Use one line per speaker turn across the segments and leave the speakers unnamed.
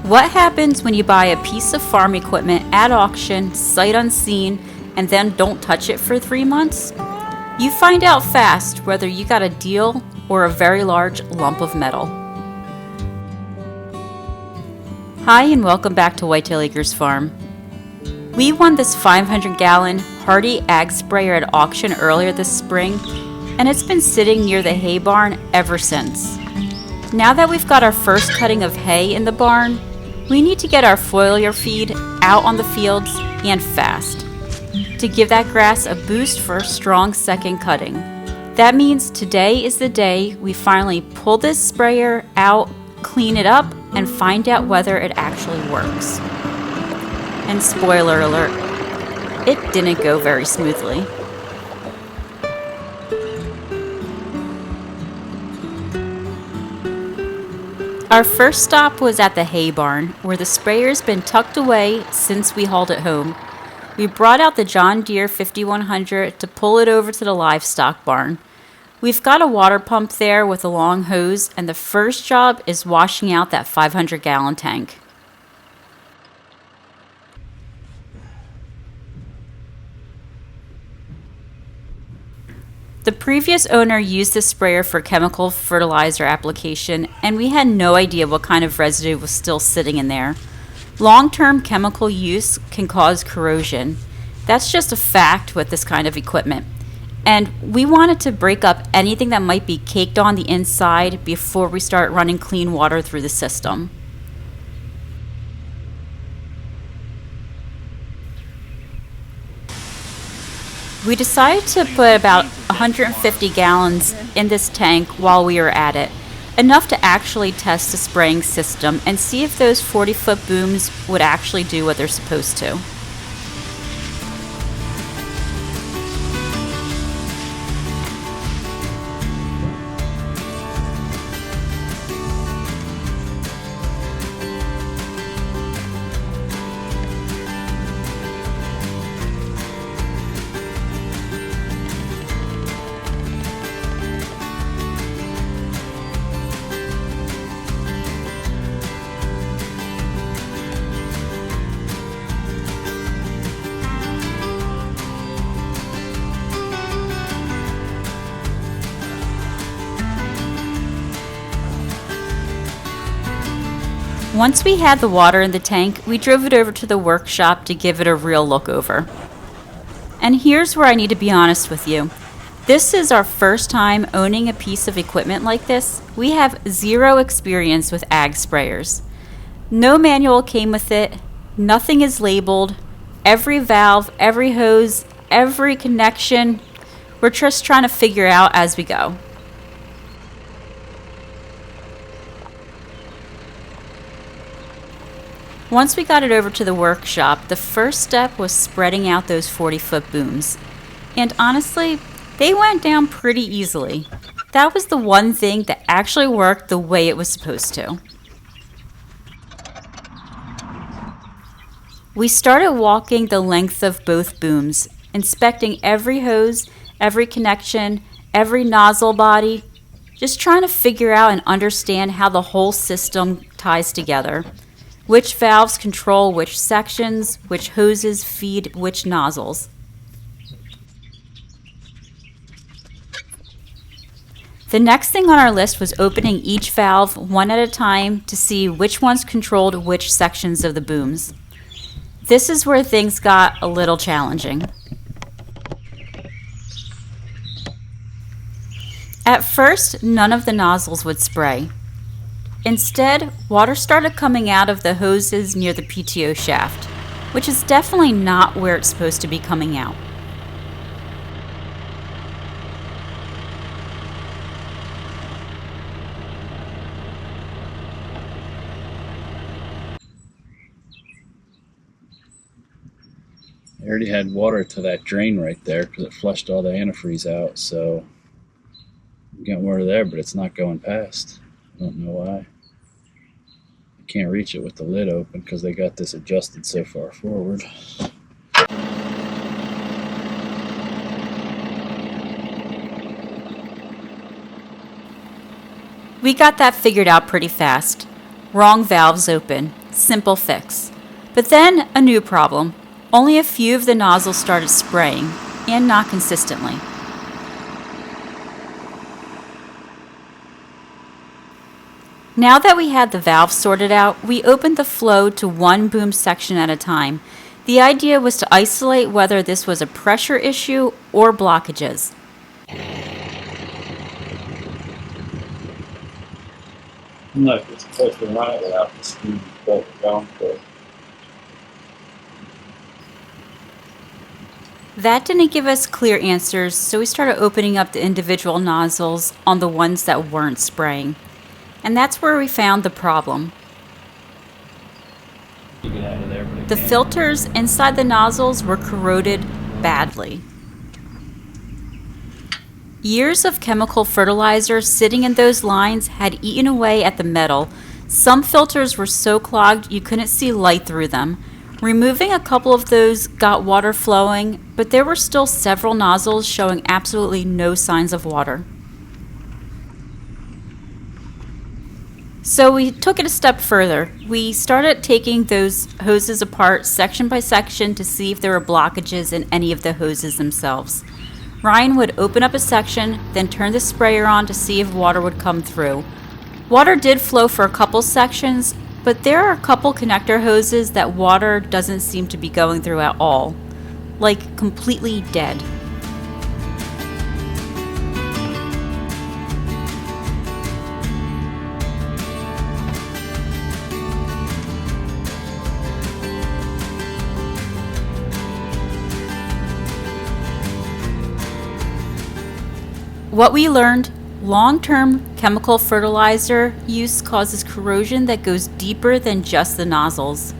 What happens when you buy a piece of farm equipment at auction, sight unseen, and then don't touch it for 3 months? You find out fast whether you got a deal or a very large lump of metal. Hi, and welcome back to Whitetail Acres Farm. We won this 500-gallon Hardi ag sprayer at auction earlier this spring, and it's been sitting near the hay barn ever since. Now that we've got our first cutting of hay in the barn, we need to get our foliar feed out on the fields and fast to give that grass a boost for a strong second cutting. That means today is the day we finally pull this sprayer out, clean it up, and find out whether it actually works. And spoiler alert, it didn't go very smoothly. Our first stop was at the hay barn, where the sprayer's been tucked away since we hauled it home. We brought out the John Deere 5100 to pull it over to the livestock barn. We've got a water pump there with a long hose, and the first job is washing out that 500-gallon tank. The previous owner used the sprayer for chemical fertilizer application, and we had no idea what kind of residue was still sitting in there. Long-term chemical use can cause corrosion. That's just a fact with this kind of equipment. And we wanted to break up anything that might be caked on the inside before we start running clean water through the system. We decided to put about 150 gallons in this tank while we were at it, enough to actually test the spraying system and see if those 40-foot booms would actually do what they're supposed to. Once we had the water in the tank, we drove it over to the workshop to give it a real look over. And here's where I need to be honest with you. This is our first time owning a piece of equipment like this. We have zero experience with ag sprayers. No manual came with it. Nothing is labeled. Every valve, every hose, every connection, we're just trying to figure out as we go. Once we got it over to the workshop, the first step was spreading out those 40-foot booms. And honestly, they went down pretty easily. That was the one thing that actually worked the way it was supposed to. We started walking the length of both booms, inspecting every hose, every connection, every nozzle body, just trying to figure out and understand how the whole system ties together. Which valves control which sections, which hoses feed which nozzles. The next thing on our list was opening each valve one at a time to see which ones controlled which sections of the booms. This is where things got a little challenging. At first, none of the nozzles would spray. Instead, water started coming out of the hoses near the PTO shaft, which is definitely not where it's supposed to be coming out.
I already had water to that drain right there because it flushed all the antifreeze out, so I'm getting water there, but it's not going past. I don't know why. I can't reach it with the lid open because they got this adjusted so far forward.
We got that figured out pretty fast. Wrong valves open. simple fix. But then a new problem. Only a few of the nozzles started spraying, and not consistently. Now that we had the valve sorted out, we opened the flow to one boom section at a time. The idea was to isolate whether this was a pressure issue or blockages.
Look, it's supposed to run it without the steam going for it.
That didn't give us clear answers, so we started opening up the individual nozzles on the ones that weren't spraying. And that's where we found the problem. The filters inside the nozzles were corroded badly. Years of chemical fertilizer sitting in those lines had eaten away at the metal. Some filters were so clogged you couldn't see light through them. Removing a couple of those got water flowing, but there were still several nozzles showing absolutely no signs of water. So we took it a step further. We started taking those hoses apart section by section to see if there were blockages in any of the hoses themselves. Ryan would open up a section, then turn the sprayer on to see if water would come through. Water did flow for a couple sections, but there are a couple connector hoses that water doesn't seem to be going through at all, like completely dead. What we learned, long-term chemical fertilizer use causes corrosion that goes deeper than just the nozzles.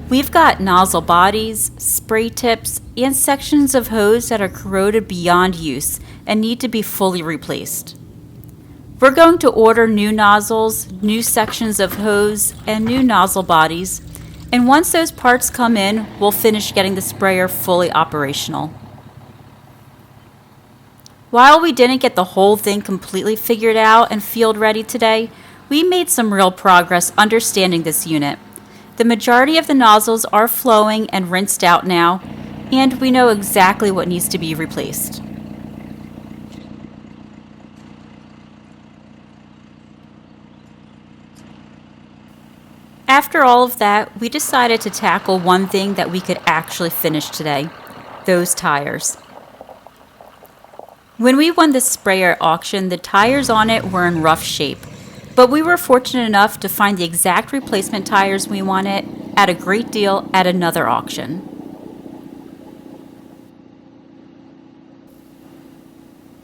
We've got nozzle bodies, spray tips, and sections of hose that are corroded beyond use and need to be fully replaced. We're going to order new nozzles, new sections of hose, and new nozzle bodies, and once those parts come in, we'll finish getting the sprayer fully operational. While we didn't get the whole thing completely figured out and field ready today, we made some real progress understanding this unit. The majority of the nozzles are flowing and rinsed out now, and we know exactly what needs to be replaced. After all of that, we decided to tackle one thing that we could actually finish today: those tires. When we won the sprayer auction, the tires on it were in rough shape, but we were fortunate enough to find the exact replacement tires we wanted at a great deal at another auction.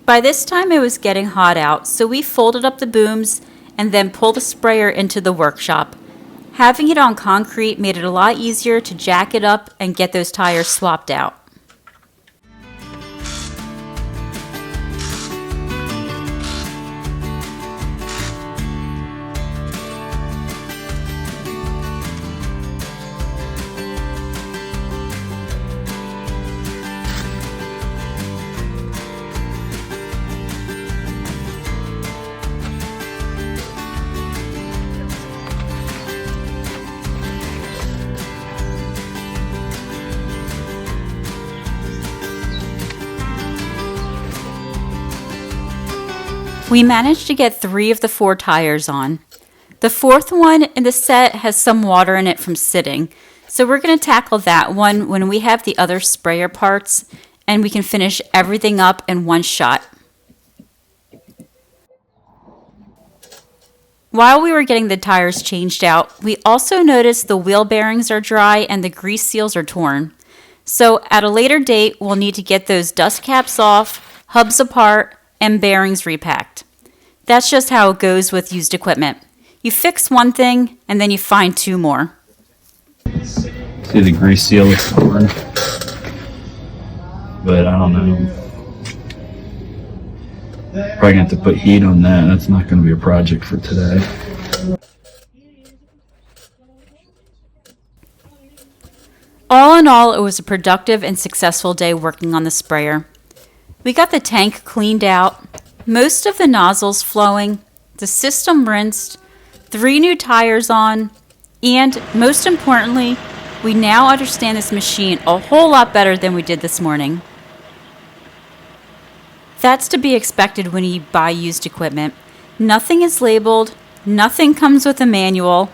By this time it was getting hot out, so we folded up the booms and then pulled the sprayer into the workshop. Having it on concrete made it a lot easier to jack it up and get those tires swapped out. We managed to get 3 of the 4 tires on. The 4th one in the set has some water in it from sitting, so we're going to tackle that one when we have the other sprayer parts and we can finish everything up in one shot. While we were getting the tires changed out, we also noticed the wheel bearings are dry and the grease seals are torn. So at a later date, we'll need to get those dust caps off, hubs apart, and bearings repacked. That's just how it goes with used equipment. You fix one thing, and then you find 2 more.
See, the grease seal is torn, but I don't know. Probably gonna have to put heat on that. That's not gonna be a project for today.
All in all, it was a productive and successful day working on the sprayer. We got the tank cleaned out, most of the nozzles flowing, the system rinsed, 3 new tires on, And most importantly, we now understand this machine a whole lot better than we did this morning. That's to be expected when you buy used equipment. Nothing is labeled, nothing comes with a manual.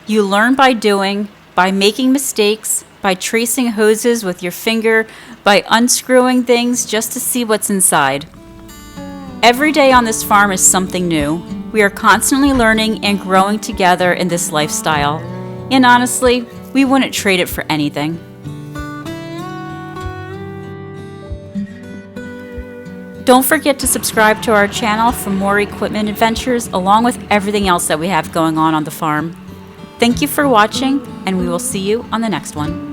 You learn by doing, by making mistakes, by tracing hoses with your finger, by unscrewing things just to see what's inside. Every day on this farm is something new. We are constantly learning and growing together in this lifestyle. And honestly, we wouldn't trade it for anything. Don't forget to subscribe to our channel for more equipment adventures along with everything else that we have going on the farm. Thank you for watching, and we will see you on the next one.